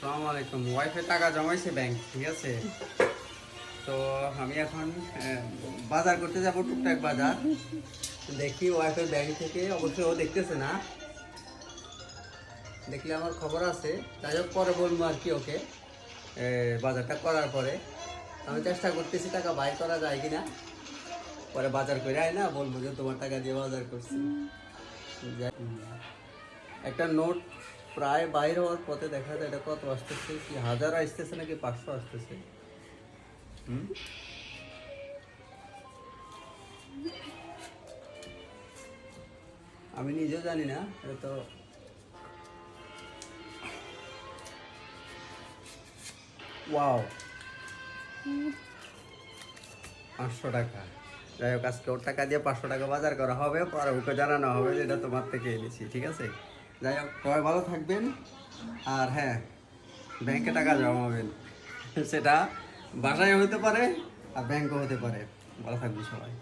আসসালামু আলাইকুম। ওয়াইফে টাকা জমাইছে ব্যাংক, ঠিক আছে। তো আমি এখন বাজার করতে যাব, টুকটাক বাজার। দেখি ওয়াইফের ব্যাংক থেকে, অবশ্যই ও দেখতেছে না, দেখলে আমার খবর আছে। যাই হোক, পরে বলবো আর কি ওকে, বাজারটা করার পরে। আমি চেষ্টা করতেছি টাকা বাইর করা যায় কিনা, পরে বাজার করে আয় না বলবো যে তোমার টাকা দিয়ে বাজার করছি। একটা নোট প্রায় বাইর হওয়ার পথে দেখা যায় এটা কত আসতেছে, কি 1000 আসতেছে নাকি 500 আসতেছে। আমি নিজেও জানি না, এটা তো ওয়াও 500 টাকা। যাই হোক, আজকে ওর টাকা দিয়ে 500 টাকা বাজার করা হবে, পরে ওকে জানানো হবে যে এটা তোমার থেকে এনেছি, ঠিক আছে। যাই হোক, সবাই ভালো থাকবেন। আর হ্যাঁ, ব্যাংকে টাকা জমাবেন, সেটা বাসায় হতে পারে আর ব্যাংকও হতে পারে। ভালো থাকবেন সবাই।